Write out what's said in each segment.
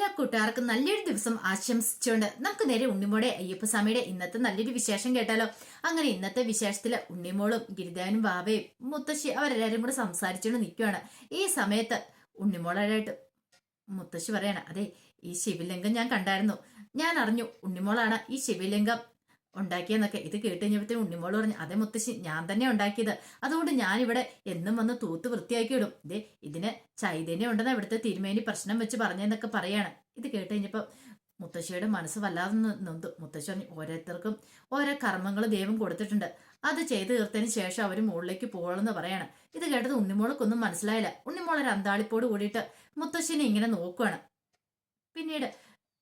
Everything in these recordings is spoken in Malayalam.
എല്ലാ കൂട്ടുകാർക്കും നല്ലൊരു ദിവസം ആശംസിച്ചുകൊണ്ട് നമുക്ക് നേരെ ഉണ്ണിമോടെ അയ്യപ്പസ്വാമിയുടെ ഇന്നത്തെ നല്ലൊരു വിശേഷം കേട്ടാലോ. അങ്ങനെ ഇന്നത്തെ വിശേഷത്തില് ഉണ്ണിമോളും ഗിരിധാനും ബാബയും മുത്തശ്ശി അവരെല്ലാരും കൂടെ സംസാരിച്ചുകൊണ്ട് നിൽക്കുകയാണ്. ഈ സമയത്ത് ഉണ്ണിമോളായിട്ട് മുത്തശ്ശി പറയാണ്, അതെ, ഈ ശിവലിംഗം ഞാൻ കണ്ടായിരുന്നു, ഞാൻ അറിഞ്ഞു ഉണ്ണിമോളാണ് ഈ ശിവലിംഗം ഉണ്ടാക്കിയെന്നൊക്കെ. ഇത് കേട്ട് കഴിഞ്ഞപ്പോഴത്തേനും ഉണ്ണിമോള് പറഞ്ഞു, അതെ മുത്തശ്ശി, ഞാൻ തന്നെ ഉണ്ടാക്കിയത്, അതുകൊണ്ട് ഞാനിവിടെ എന്നും വന്ന് തൂത്ത് വൃത്തിയാക്കി ഇടും. ഇതേ ഇതിന് ചൈതന്യം ഉണ്ടെന്ന് ഇവിടുത്തെ തിരുമേനി പ്രശ്നം വെച്ച് പറഞ്ഞെന്നൊക്കെ പറയാണ്. ഇത് കേട്ട് കഴിഞ്ഞപ്പോ മുത്തശ്ശിയുടെ മനസ്സ് വല്ലാതെ നൊന്തു. മുത്തശ്ശി പറഞ്ഞു, ഓരോരുത്തർക്കും ഓരോ കർമ്മങ്ങൾ ദൈവം കൊടുത്തിട്ടുണ്ട്, അത് ചെയ്തു തീർത്തതിന് ശേഷം അവർ മുകളിലേക്ക് പോകണമെന്ന് പറയാണ്. ഇത് കേട്ടത് ഉണ്ണിമോൾക്കൊന്നും മനസ്സിലായില്ല. ഉണ്ണിമോളൊരു അന്താളിപ്പോട് കൂടിയിട്ട് മുത്തശ്ശിനെ ഇങ്ങനെ നോക്കുവാണ്. പിന്നീട്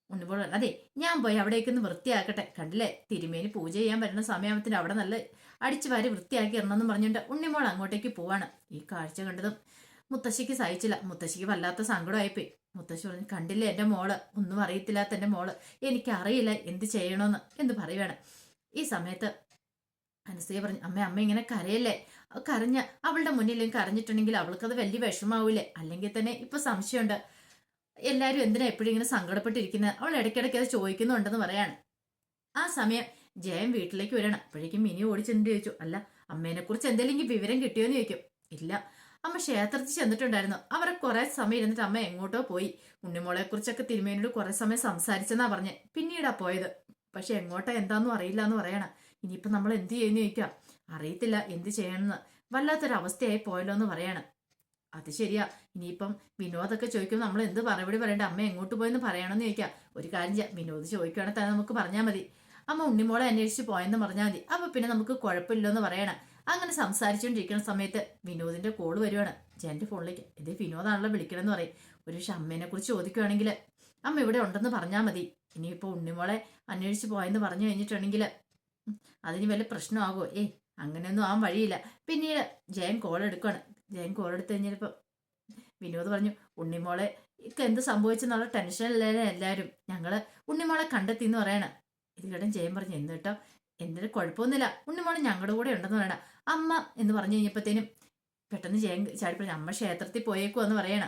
ഉണ്ണിമോൾ, അതെ, ഞാൻ പോയി അവിടേക്കൊന്ന് വൃത്തിയാക്കട്ടെ, കണ്ടില്ലേ തിരുമേനി പൂജ ചെയ്യാൻ വരുന്ന സമയത്തിന് അവിടെ നല്ല അടിച്ചു വാരി വൃത്തിയാക്കി ഇടണമെന്ന് പറഞ്ഞുകൊണ്ട് ഉണ്ണിമോൾ അങ്ങോട്ടേക്ക് പോവാണ്. ഈ കാഴ്ച കണ്ടതും മുത്തശ്ശിക്ക് സഹിച്ചില്ല. മുത്തശ്ശിക്ക് വല്ലാത്ത സങ്കടമായിപ്പോയി. മുത്തശ്ശി പറഞ്ഞു, കണ്ടില്ലേ എന്റെ മോള്, ഒന്നും അറിയത്തില്ലാത്ത എന്റെ മോള്, എനിക്കറിയില്ല എന്ത് ചെയ്യണമെന്ന് എന്ന് പറയുവാണ്. ഈ സമയത്ത് അനസൂയ പറഞ്ഞു, അമ്മ ഇങ്ങനെ കരയല്ലേ, കരഞ്ഞ അവളുടെ മുന്നിലും കരഞ്ഞിട്ടുണ്ടെങ്കിൽ അവൾക്കത് വലിയ വിഷമാവൂലേ, അല്ലെങ്കിൽ തന്നെ ഇപ്പൊ സംശയമുണ്ട് എല്ലാരും എന്തിനാ എപ്പോഴും ഇങ്ങനെ സങ്കടപ്പെട്ടിരിക്കുന്നത്, അവൾ ഇടയ്ക്കിടയ്ക്ക് അത് ചോദിക്കുന്നുണ്ടെന്ന് പറയാണ്. ആ സമയം ജയൻ വീട്ടിലേക്ക് വരണം. അപ്പോഴേക്കും മിനി ഓടിച്ചെന്ന് ചോദിച്ചു, അല്ല അമ്മേനെ കുറിച്ച് എന്തെങ്കിലും വിവരം കിട്ടിയോന്ന് ചോദിക്കും. ഇല്ല, അമ്മ ക്ഷേത്രത്തിൽ ചെന്നിട്ടുണ്ടായിരുന്നു, അവരെ കുറെ സമയം ഇരുന്നിട്ട് അമ്മ എങ്ങോട്ടോ പോയി, ഉണ്ണിമോളെ കുറിച്ചൊക്കെ തിരുമേനോട് കുറെ സമയം സംസാരിച്ചെന്നാ പറഞ്ഞേ, പിന്നീടാ പോയത്, പക്ഷെ എങ്ങോട്ടാ എന്താന്നും അറിയില്ല എന്ന് പറയണം. ഇനിയിപ്പൊ നമ്മൾ എന്ത് ചെയ്യുന്നു ചോദിക്കാം, അറിയത്തില്ല എന്ത് ചെയ്യണമെന്ന്, വല്ലാത്തൊരവസ്ഥയായി പോയല്ലോ എന്ന് പറയാണ്. അത് ശരിയാ, ഇനിയിപ്പം വിനോദൊക്കെ ചോദിക്കുമ്പോൾ നമ്മൾ എന്ത് മറുപടി പറയണ്ട, അമ്മ എങ്ങോട്ട് പോയെന്ന് പറയണമെന്ന് ചോദിക്കാം. ഒരു കാര്യം ചെയ്യാം, വിനോദ് ചോദിക്കുകയാണെങ്കിൽ തന്നെ നമുക്ക് പറഞ്ഞാൽ മതി, അമ്മ ഉണ്ണിമോളെ അന്വേഷിച്ച് പോയെന്ന് പറഞ്ഞാൽ മതി, അപ്പൊ പിന്നെ നമുക്ക് കുഴപ്പമില്ലെന്ന് പറയണം. അങ്ങനെ സംസാരിച്ചുകൊണ്ടിരിക്കുന്ന സമയത്ത് വിനോദിന്റെ കോള് വരുവാണ് ജയന്റെ ഫോണിലേക്ക്. ഇത് വിനോദാണല്ലോ വിളിക്കണമെന്ന് പറയും. ഒരു പക്ഷെ അമ്മേനെ കുറിച്ച് ചോദിക്കുകയാണെങ്കിൽ അമ്മ ഇവിടെ ഉണ്ടെന്ന് പറഞ്ഞാൽ മതി, ഇനിയിപ്പോ ഉണ്ണിമോളെ അന്വേഷിച്ച് പോയെന്ന് പറഞ്ഞു കഴിഞ്ഞിട്ടുണ്ടെങ്കിൽ അതിന് വല്ല പ്രശ്നമാകുമോ, അങ്ങനെയൊന്നും ആവാൻ വഴിയില്ല. പിന്നീട് ജയൻ കോൾ എടുക്കുകയാണ്. ജയൻ കോൾ എടുത്തു കഴിഞ്ഞപ്പോ വിനോദ് പറഞ്ഞു, ഉണ്ണിമോളെ എന്ത് സംഭവിച്ചെന്നുള്ള ടെൻഷനില്ലേ എല്ലാവരും, ഞങ്ങള് ഉണ്ണിമോളെ കണ്ടെത്തി എന്ന് പറയണ. ഇത് കേട്ടൻ ജയൻ പറഞ്ഞു, എന്ത് കേട്ടോ, എന്തൊരു കുഴപ്പമൊന്നുമില്ല, ഉണ്ണിമോളെ ഞങ്ങളുടെ കൂടെ ഉണ്ടെന്ന് പറയണ അമ്മ എന്ന് പറഞ്ഞു കഴിഞ്ഞപ്പോഴത്തേനും പെട്ടെന്ന് ജയൻ ചാടി പറഞ്ഞു, അമ്മ ക്ഷേത്രത്തിൽ പോയേക്കുവെന്ന് പറയണ.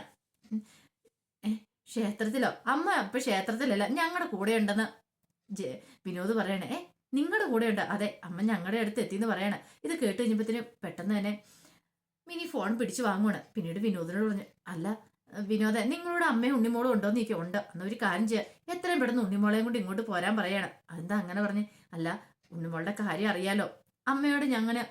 ക്ഷേത്രത്തിലോ? അമ്മ ഇപ്പൊ ക്ഷേത്രത്തിലല്ല, ഞങ്ങളുടെ കൂടെ ഉണ്ടെന്ന് വിനോദ് പറയണേ. നിങ്ങളുടെ കൂടെ ഉണ്ട്? അതെ, അമ്മ ഞങ്ങളുടെ അടുത്ത് എത്തിന്ന് പറയണ. ഇത് കേട്ട് കഴിഞ്ഞപ്പോഴത്തേനും പെട്ടെന്ന് തന്നെ മിനി ഫോൺ പിടിച്ചു വാങ്ങുവാണ്. പിന്നീട് വിനോദിനോട് പറഞ്ഞു, അല്ല വിനോദ, നിങ്ങളുടെ അമ്മയും ഉണ്ണിമോളും ഉണ്ടോന്ന് ചോദിക്കും. ഉണ്ട്, എന്നൊരു കാര്യം ചെയ്യാം, എത്രയും പെട്ടെന്ന് ഉണ്ണിമോളെയും കൊണ്ട് ഇങ്ങോട്ട് പോരാൻ പറയാണ്. അതെന്താ അങ്ങനെ പറഞ്ഞ്? അല്ല, ഉണ്ണിമോളുടെ കാര്യം അറിയാലോ, അമ്മയോട് ഞങ്ങനെ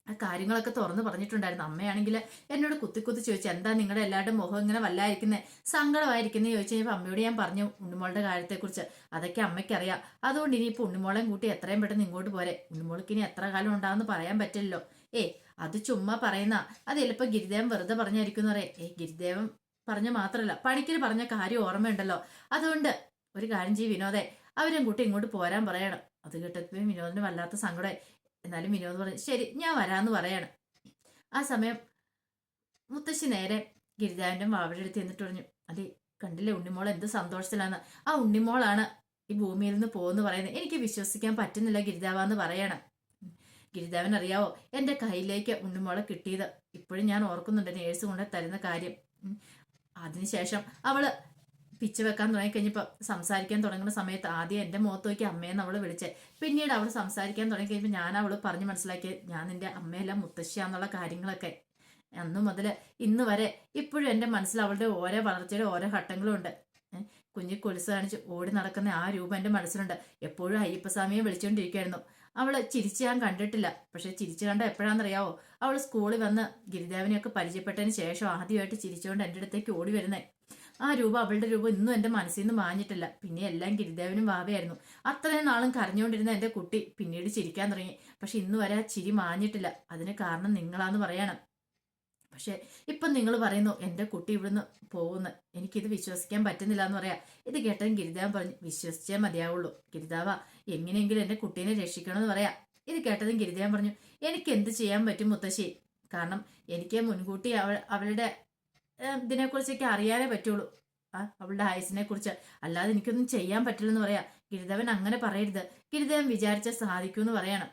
കാര്യങ്ങളൊക്കെ തുറന്നു പറഞ്ഞിട്ടുണ്ടായിരുന്നു. അമ്മയാണെങ്കിൽ എന്നോട് കുത്തി ചോദിച്ചു, എന്താ നിങ്ങളുടെ എല്ലാവരുടെയും മുഖം ഇങ്ങനെ വല്ലായിരിക്കുന്നേ, സങ്കടമായിരിക്കുന്നേ ചോദിച്ചു കഴിഞ്ഞപ്പോൾ അമ്മയോട് ഞാൻ പറഞ്ഞു ഉണ്ണിമോളുടെ കാര്യത്തെക്കുറിച്ച്. അതൊക്കെ അമ്മയ്ക്കറിയാം, അതുകൊണ്ട് ഇനിയിപ്പോൾ ഉണ്ണിമോളെയും കൂട്ടി എത്രയും പെട്ടെന്ന് ഇങ്ങോട്ട് പോരെ, ഉണ്ണിമോൾക്ക് ഇനി എത്ര കാലം ഉണ്ടാവുമെന്ന് പറയാൻ പറ്റില്ലല്ലോ. അത് ചുമ്മാ പറയുന്ന, അത് ചിലപ്പോ ഗിരിദേവൻ വെറുതെ പറഞ്ഞായിരിക്കും എന്ന് പറയാം. ഗിരിദേവൻ പറഞ്ഞ മാത്രല്ല, പണിക്കര് പറഞ്ഞ കാര്യം ഓർമ്മയുണ്ടല്ലോ, അതുകൊണ്ട് ഒരു കാര്യം ചെയ്യും വിനോദേ, അവരും കൂട്ടി ഇങ്ങോട്ട് പോരാൻ പറയണം. അത് കേട്ടപ്പോ വിനോദിന് വല്ലാത്ത സങ്കടമായി. എന്നാലും വിനോദ് പറഞ്ഞു, ശരി ഞാൻ വരാന്ന് പറയാണ്. ആ സമയം മുത്തശ്ശി നേരെ ഗിരിദേവന്റെ മാവിടെ അടുത്ത് എന്നിട്ട് പറഞ്ഞു, അതെ കണ്ടില്ലേ ഉണ്ണിമോൾ എന്ത് സന്തോഷത്തിലാണ്, ആ ഉണ്ണിമോളാണ് ഈ ഭൂമിയിൽ നിന്ന് പോകുന്നു പറയുന്നത്, എനിക്ക് വിശ്വസിക്കാൻ പറ്റുന്നില്ല ഗിരിദേവാന്ന് പറയണം. ഗിരിദേവൻ അറിയാവോ, എന്റെ കയ്യിലേക്ക് ഉണ്ണിമോളെ കിട്ടിയത് ഇപ്പോഴും ഞാൻ ഓർക്കുന്നുണ്ട്, നേഴ്സ് കൊണ്ട് തരുന്ന കാര്യം. അതിനുശേഷം അവള് പിച്ച് വെക്കാൻ തുടങ്ങിക്കഴിഞ്ഞപ്പോൾ സംസാരിക്കാൻ തുടങ്ങുന്ന സമയത്ത് ആദ്യം എൻ്റെ മുഖത്ത് നോക്കി അമ്മയെന്ന് അവള് വിളിച്ചേ. പിന്നീട് അവൾ സംസാരിക്കാൻ തുടങ്ങിക്കഴിഞ്ഞപ്പോൾ ഞാൻ അവള് പറഞ്ഞു മനസ്സിലാക്കി, ഞാൻ നിന്റെ അമ്മയല്ല മുത്തശ്ശിയാന്നുള്ള കാര്യങ്ങളൊക്കെ. അന്നു മുതൽ ഇന്ന് വരെ ഇപ്പോഴും എൻ്റെ മനസ്സിൽ അവളുടെ ഓരോ വളർച്ചയുടെ ഓരോ ഘട്ടങ്ങളും ഉണ്ട്. കുഞ്ഞി കൊലുസ് കാണിച്ച് ഓടി നടക്കുന്ന ആ രൂപം എൻ്റെ മനസ്സിലുണ്ട്. എപ്പോഴും അയ്യപ്പസ്വാമിയെ വിളിച്ചുകൊണ്ടിരിക്കുകയായിരുന്നു. അവള് ചിരിച്ച് ഞാൻ കണ്ടിട്ടില്ല, പക്ഷെ ചിരിച്ചു കണ്ട എപ്പോഴാണെന്നറിയാവോ, അവൾ സ്കൂളിൽ വന്ന് ഗിരിദേവനെയൊക്കെ പരിചയപ്പെട്ടതിന് ശേഷം ആദ്യമായിട്ട് ചിരിച്ചുകൊണ്ട് എൻ്റെ അടുത്തേക്ക് ഓടി വരുന്നേ. ആ രൂപം, അവളുടെ രൂപം ഇന്നും എൻ്റെ മനസ്സിൽ നിന്ന് മാഞ്ഞിട്ടില്ല. പിന്നെ എല്ലാം ഗിരിദേവനും ഭാവയായിരുന്നു. അത്രയും നാളും കരഞ്ഞുകൊണ്ടിരുന്ന എൻ്റെ കുട്ടി പിന്നീട് ചിരിക്കാൻ തുടങ്ങി. പക്ഷെ ഇന്ന് വരെ ആ ചിരി മാഞ്ഞിട്ടില്ല. അതിന് കാരണം നിങ്ങളാന്ന് പറയണം. പക്ഷെ ഇപ്പം നിങ്ങൾ പറയുന്നു എൻ്റെ കുട്ടി ഇവിടുന്ന് പോകുന്നു, എനിക്കിത് വിശ്വസിക്കാൻ പറ്റുന്നില്ല എന്ന് പറയാം. ഇത് കേട്ടതും ഗിരിദേവൻ പറഞ്ഞു, വിശ്വസിച്ചേ മതിയാവുള്ളൂ ഗിരിദേവ, എങ്ങനെയെങ്കിലും എൻ്റെ കുട്ടീനെ രക്ഷിക്കണമെന്ന് പറയാം. ഇത് കേട്ടതും ഗിരിദേവൻ പറഞ്ഞു, എനിക്ക് എന്ത് ചെയ്യാൻ പറ്റും മുത്തശ്ശി, കാരണം എനിക്ക് മുൻകൂട്ടി അവളുടെ ഇതിനെക്കുറിച്ചൊക്കെ അറിയാനേ പറ്റുള്ളൂ, അവളുടെ ആയുസിനെ കുറിച്ച്, അല്ലാതെ എനിക്കൊന്നും ചെയ്യാൻ പറ്റില്ലെന്ന് പറയാം. ഗിരിദേവൻ അങ്ങനെ പറയരുത്, ഗിരിദേവൻ വിചാരിച്ച സാധിക്കൂന്ന് പറയണം.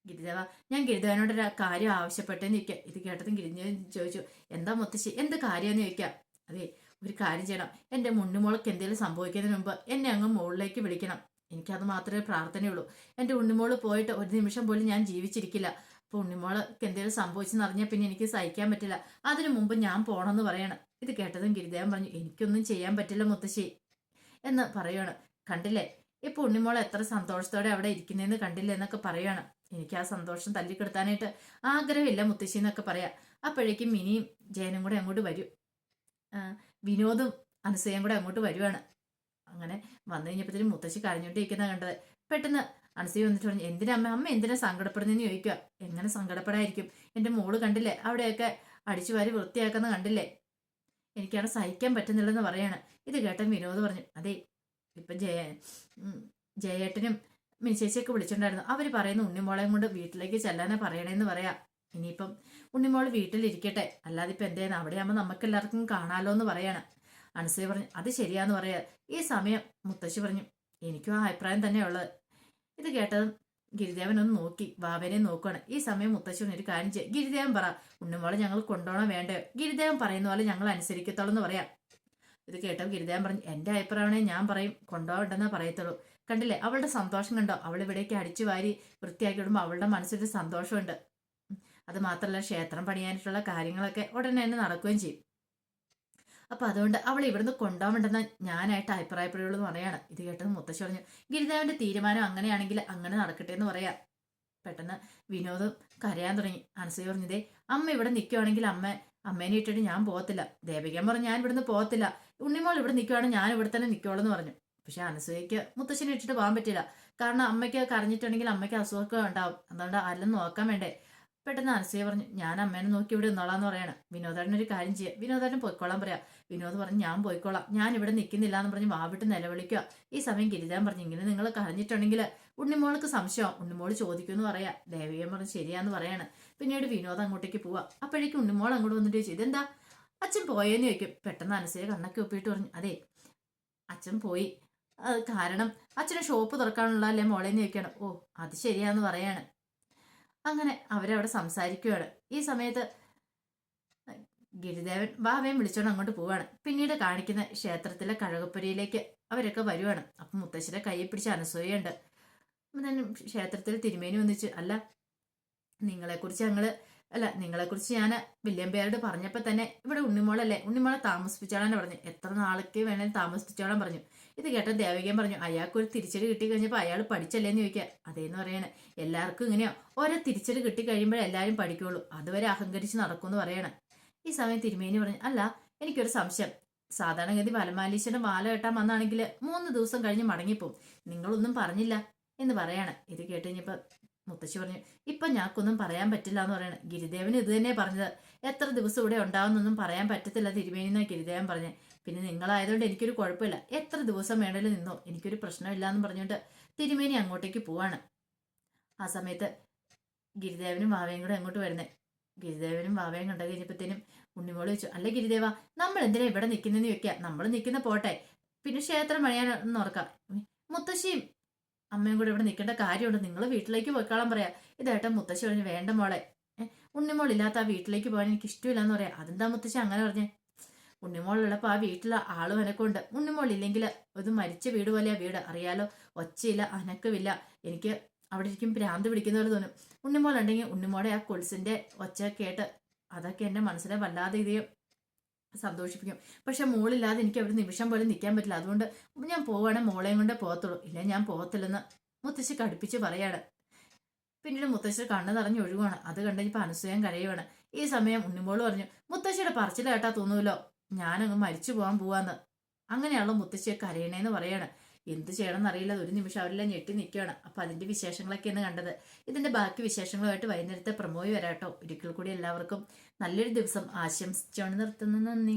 ഗിരിദേവ, ഞാൻ ഗിരിദേവനോടൊരു കാര്യം ആവശ്യപ്പെട്ടെന്ന് ചോദിക്കാം. ഇത് കേട്ടതും ഗിരിദേവൻ ചോദിച്ചു, എന്താ മുത്തശ്ശി, എന്ത് കാര്യമെന്ന് ചോദിക്കാം. അതെ, ഒരു കാര്യം ചെയ്യണം, എൻ്റെ ഉണ്ണിമോൾക്ക് എന്തെങ്കിലും സംഭവിക്കുന്നതിന് മുമ്പ് എന്നെ അങ്ങ് മുകളിലേക്ക് വിളിക്കണം. എനിക്കത് മാത്രമേ പ്രാർത്ഥനയുള്ളൂ. എൻ്റെ ഉണ്ണിമോള് പോയിട്ട് ഒരു നിമിഷം പോലും ഞാൻ ജീവിച്ചിരിക്കില്ല. അപ്പോൾ ഉണ്ണിമോൾക്ക് എന്തെങ്കിലും സംഭവിച്ചെന്ന് അറിഞ്ഞാൽ പിന്നെ എനിക്ക് സഹിക്കാൻ പറ്റില്ല. അതിനു മുമ്പ് ഞാൻ പോകണമെന്ന് പറയണം. ഇത് കേട്ടതും ഗിരിദേവൻ പറഞ്ഞു, എനിക്കൊന്നും ചെയ്യാൻ പറ്റില്ല മുത്തശ്ശി എന്ന് പറയുകയാണ്. കണ്ടില്ലേ, ഇപ്പൊ ഉണ്ണിമോൾ എത്ര സന്തോഷത്തോടെ അവിടെ ഇരിക്കുന്നതെന്ന് കണ്ടില്ലേ എന്നൊക്കെ പറയുകയാണ്. എനിക്ക് ആ സന്തോഷം തല്ലിക്കെടുത്താനായിട്ട് ആഗ്രഹമില്ല മുത്തശ്ശി എന്നൊക്കെ പറയാം. അപ്പോഴേക്കും മിനിയും ജയനും കൂടെ അങ്ങോട്ട് വരും. വിനോദും അനസൂയയും കൂടെ അങ്ങോട്ട് വരുവാണ്. അങ്ങനെ വന്നു കഴിഞ്ഞപ്പോഴത്തേനും മുത്തശ്ശി കരഞ്ഞോണ്ടിരിക്കുന്ന കണ്ടത്. പെട്ടെന്ന് അനസൂയ വന്നിട്ട് പറഞ്ഞു, എന്തിനാ അമ്മ എന്തിനാ സങ്കടപ്പെടുന്നതെന്ന് ചോദിക്കുക. എങ്ങനെ സങ്കടപ്പെടായിരിക്കും, എൻ്റെ മോള് കണ്ടില്ലേ അവിടെയൊക്കെ അടിച്ചു വാരി വൃത്തിയാക്കുന്ന കണ്ടില്ലേ, എനിക്കാണ് സഹിക്കാൻ പറ്റുന്നില്ലെന്ന് പറയാണ്. ഇത് കേട്ട വിനോദ് പറഞ്ഞു, അതെ ഇപ്പം ജയേട്ടനും മിനിച്ചേച്ചിയൊക്കെ വിളിച്ചിട്ടുണ്ടായിരുന്നു. അവർ പറയുന്ന ഉണ്ണിമോളെയും കൊണ്ട് വീട്ടിലേക്ക് ചെല്ലാനേ പറയണേന്ന് പറയാം. ഇനിയിപ്പം ഉണ്ണിമോള് വീട്ടിലിരിക്കട്ടെ, അല്ലാതെ ഇപ്പം എന്തേന്ന് അവിടെ ആകുമ്പോൾ നമുക്ക് എല്ലാവർക്കും കാണാലോ എന്ന് പറയാണ്. അനസൂയ പറഞ്ഞു, അത് ശരിയാന്ന് പറയാ. ഈ സമയം മുത്തശ്ശി പറഞ്ഞു, എനിക്കും ആ അഭിപ്രായം തന്നെയുള്ളത്. ഇത് കേട്ടതും ഗിരിദേവൻ ഒന്ന് നോക്കി വാവേനെ നോക്കുകയാണ്. ഈ സമയം മുത്തശ്ശി ഒരു കാര്യം ചെയ്യും, ഗിരിദേവൻ പറ ഉണ്ണിമോളെ ഞങ്ങൾ കൊണ്ടുപോകണോ വേണ്ടയോ, ഗിരിദേവൻ പറയുന്ന പോലെ ഞങ്ങൾ അനുസരിക്കത്തോളം എന്ന് പറയാം. ഇത് കേട്ടോ ഗിരിദേവൻ പറഞ്ഞു, എൻ്റെ അഭിപ്രായമാണേ ഞാൻ പറയും കൊണ്ടുപോകണ്ടെന്നേ പറയത്തുള്ളൂ. കണ്ടില്ലേ അവളുടെ സന്തോഷം കണ്ടോ, അവൾ ഇവിടേക്ക് അടിച്ചു വാരി വൃത്തിയാക്കി ഇടുമ്പോൾ അവളുടെ മനസ്സിലൊരു സന്തോഷമുണ്ട്. അത് മാത്രമല്ല ക്ഷേത്രം പണിയാനായിട്ടുള്ള കാര്യങ്ങളൊക്കെ ഉടനെ തന്നെ നടക്കുകയും ചെയ്യും. അപ്പൊ അതുകൊണ്ട് അവൾ ഇവിടുന്ന് കൊണ്ടുപോകണ്ടെന്ന് ഞാനായിട്ട് അഭിപ്രായപ്പെടുള്ളൂ എന്ന് പറയാണ്. ഇത് കേട്ടത് മുത്തശ്ശി പറഞ്ഞു, ഗിരിദേവന്റെ തീരുമാനം അങ്ങനെയാണെങ്കിൽ അങ്ങനെ നടക്കട്ടെ എന്ന് പറയാം. പെട്ടെന്ന് വിനോദം കരയാൻ തുടങ്ങി. അനസൂയ പറഞ്ഞതേ അമ്മ ഇവിടെ നിൽക്കുവാണെങ്കിൽ അമ്മേനെ ഇട്ടിട്ട് ഞാൻ പോകത്തില്ല. ദേവികൻ പറഞ്ഞു, ഞാൻ ഇവിടുന്ന് പോകത്തില്ല, ഉണ്ണിമോൾ ഇവിടെ നിൽക്കുവാണെങ്കിൽ ഞാൻ ഇവിടെ തന്നെ നിൽക്കുള്ളൂ എന്ന് പറഞ്ഞു. പക്ഷെ അനസൂയക്ക് മുത്തശ്ശിനെ ഇട്ടിട്ട് പോകാൻ പറ്റില്ല. കാരണം അമ്മയ്ക്ക് കരഞ്ഞിട്ടുണ്ടെങ്കിൽ അമ്മയ്ക്ക് അസുഖമൊക്കെ ഉണ്ടാവും. അതുകൊണ്ട് ആരെല്ലാം നോക്കാൻ വേണ്ടേ. പെട്ടെന്ന് അനസൂയ പറഞ്ഞു, ഞാൻ അമ്മേനെ നോക്കി ഇവിടെ നിന്നോളാന്ന് പറയണം. വിനോദേട്ടനൊരു കാര്യം ചെയ്യാം, വിനോദേട്ടൻ പോയിക്കോളാൻ പറയാം. വിനോദ് പറഞ്ഞു, ഞാൻ പോയിക്കോളാം, ഞാൻ ഇവിടെ നിൽക്കുന്നില്ല എന്ന് പറഞ്ഞ് വാവിട്ട് നിലവിളിക്കുക. ഈ സമയം ഗിരിജാൻ പറഞ്ഞു, ഇങ്ങനെ നിങ്ങൾ കരഞ്ഞിട്ടുണ്ടെങ്കിൽ ഉണ്ണിമോൾക്ക് സംശയം, ഉണ്ണിമോള് ചോദിക്കുമെന്ന് പറയാം. ദേവികൻ പറഞ്ഞു, ശരിയാന്ന് പറയാണ്. പിന്നീട് വിനോദ് അങ്ങോട്ടേക്ക് പോവാ. അപ്പോഴേക്കും ഉണ്ണിമോൾ അങ്ങോട്ട് വന്നിട്ട് ചോദിച്ചു, ഇതെന്താ അച്ഛൻ പോയെന്ന് ചോദിക്കും. പെട്ടെന്ന് അനസൂയ കണ്ണൊക്കെ ഒപ്പിട്ട് പറഞ്ഞു, അതെ അച്ഛൻ പോയി, കാരണം അച്ഛനെ ഷോപ്പ് തുറക്കാനുള്ള അല്ലേ മോളേന്ന് ചോദിക്കാണ്. ഓ അത് ശരിയാന്ന് പറയാണ്. അങ്ങനെ അവരവിടെ സംസാരിക്കുകയാണ്. ഈ സമയത്ത് ഗിരിദേവൻ വാവയും വിളിച്ചോണ്ട് അങ്ങോട്ട് പോവാണ്. പിന്നീട് കാണിക്കുന്ന ക്ഷേത്രത്തിലെ കഴകപ്പുരയിലേക്ക് അവരൊക്കെ വരുവാണ്. അപ്പം മുത്തശ്ശിയുടെ കയ്യെ പിടിച്ച് അനസൂയുണ്ട്. ക്ഷേത്രത്തിൽ തിരുമേനി വന്നിച്ച്, അല്ല നിങ്ങളെക്കുറിച്ച് ഞാൻ വില്യംപേരോട് പറഞ്ഞപ്പോൾ തന്നെ ഇവിടെ ഉണ്ണിമോളല്ലേ, ഉണ്ണിമോളെ താമസിപ്പിച്ചോളാൻ പറഞ്ഞു, എത്ര നാളേക്ക് വേണേലും താമസിപ്പിച്ചോളാൻ പറഞ്ഞു. ഇത് കേട്ട ദേവികൻ പറഞ്ഞു, അയാൾക്കൊരു തിരിച്ചടി കിട്ടി കഴിഞ്ഞപ്പോൾ അയാൾ പഠിച്ചല്ലേന്ന് ചോദിക്കുക. അതേന്ന് പറയാണ്, എല്ലാവർക്കും ഇങ്ങനെയോ ഓരോ തിരിച്ചടി കിട്ടി കഴിയുമ്പോഴേ എല്ലാവരും പഠിക്കുള്ളൂ, അതുവരെ അഹങ്കരിച്ച് നടക്കുമെന്ന് പറയണം. ഈ സമയം തിരുമേനി പറഞ്ഞു, അല്ല എനിക്കൊരു സംശയം, സാധാരണഗതി വലമാലീശ്വരൻ മാല കെട്ടാൻ വന്നാണെങ്കിൽ 3 ദിവസം കഴിഞ്ഞ് മടങ്ങിപ്പോവും, നിങ്ങളൊന്നും പറഞ്ഞില്ല എന്ന് പറയാണ്. ഇത് കേട്ട് കഴിഞ്ഞപ്പോൾ മുത്തശ്ശി പറഞ്ഞു, ഇപ്പം ഞങ്ങൾക്കൊന്നും പറയാൻ പറ്റില്ല എന്ന് പറയണം. ഗിരിദേവന് ഇത് തന്നെ പറഞ്ഞത്, എത്ര ദിവസം ഇവിടെ ഉണ്ടാവുന്നൊന്നും പറയാൻ പറ്റത്തില്ല തിരുമേനി എന്നാണ് ഗിരിദേവൻ പറഞ്ഞത്. പിന്നെ നിങ്ങളായതുകൊണ്ട് എനിക്കൊരു കുഴപ്പമില്ല, എത്ര ദിവസം വേണേലും നിന്നോ, എനിക്കൊരു പ്രശ്നമില്ല എന്ന് പറഞ്ഞുകൊണ്ട് തിരുമേനി അങ്ങോട്ടേക്ക് പോവാണ്. ആ സമയത്ത് ഗിരിദേവനും വാവയും കൂടെ അങ്ങോട്ട് വരുന്നേ. ഗിരിദേവനും വാവയും കണ്ടു കഴിഞ്ഞപ്പോഴത്തേനും ഉണ്ണിമോള് ചോദിച്ചു, അല്ല ഗിരിദേവ നമ്മൾ എന്തിനാ ഇവിടെ നിൽക്കുന്നതെന്ന് ചോദിക്കുക, നമ്മൾ നിൽക്കുന്ന പോട്ടെ, പിന്നെ ക്ഷേത്രം പണിയാനൊന്നും ഓർക്കാം, മുത്തശ്ശിയും അമ്മയും കൂടെ ഇവിടെ നിൽക്കേണ്ട കാര്യമുണ്ട്, നിങ്ങൾ വീട്ടിലേക്ക് പോയിക്കോളാൻ പറയാ. ഇതായിട്ട് മുത്തശ്ശി പറഞ്ഞു, വേണ്ട മോളെ, ഉണ്ണിമോളില്ലാത്ത ആ വീട്ടിലേക്ക് പോകാൻ എനിക്ക് ഇഷ്ടമില്ല എന്ന് പറയാം. അതെന്താ മുത്തശ്ശി അങ്ങനെ പറഞ്ഞേ, ഉണ്ണിമോളുള്ളപ്പോൾ ആ വീട്ടിലെ ആളും അനക്കമുണ്ട്, ഉണ്ണിമോളില്ലെങ്കിൽ ഇത് മരിച്ച വീട് പോലെയാ വീട്, അറിയാലോ, ഒച്ചയില്ല അനക്കമില്ല, എനിക്ക് അവിടെ ഇരിക്കും ഭ്രാന്ത് പിടിക്കുന്ന പോലെ തോന്നും. ഉണ്ണിമോളുണ്ടെങ്കിൽ ഉണ്ണിമോടെ ആ കൊലുസിന്റെ ഒച്ച കേട്ട് അതൊക്കെ എൻ്റെ മനസ്സിനെ വല്ലാതെ ഇതേയും സന്തോഷിപ്പിക്കും. പക്ഷെ മോളില്ലാതെ എനിക്ക് അവിടെ നിമിഷം പോലും നിൽക്കാൻ പറ്റില്ല, അതുകൊണ്ട് ഞാൻ പോവുകയാണെങ്കിൽ മോളെയും കൊണ്ടേ പോകത്തുള്ളൂ, ഇല്ല ഞാൻ പോകത്തില്ലെന്ന് മുത്തശ്ശി കടുപ്പിച്ച് പറയാണ്. പിന്നീട് മുത്തശ്ശി കണ്ണ് നിറഞ്ഞ് ഒഴുകുവാണ്. അത് കണ്ടിപ്പോൾ അനസൂയം കരയുവാണ്. ഈ സമയം ഉണ്ണിമോള് പറഞ്ഞു, മുത്തശ്ശിയുടെ പറച്ചിൽ കേട്ടാ തോന്നൂലോ ഞാനങ്ങ് മരിച്ചു പോകാൻ പോവാന്ന്. അങ്ങനെയാണല്ലോ മുത്തശ്ശിയെ കരയണേന്ന് പറയാണ്. എന്ത് ചെയ്യണമെന്ന് അറിയില്ല, ഒരു നിമിഷം അവരെല്ലാം ഞെട്ടി നിൽക്കുകയാണ്. അപ്പൊ അതിന്റെ വിശേഷങ്ങളൊക്കെയാണ് കണ്ടത്. ഇതിന്റെ ബാക്കി വിശേഷങ്ങളുമായിട്ട് വൈകുന്നേരത്തെ പ്രമോയി വരാട്ടോ. ഒരിക്കൽ കൂടി എല്ലാവർക്കും നല്ലൊരു ദിവസം ആശംസിച്ചുകൊണ്ട് നിർത്തുന്നു. നന്ദി.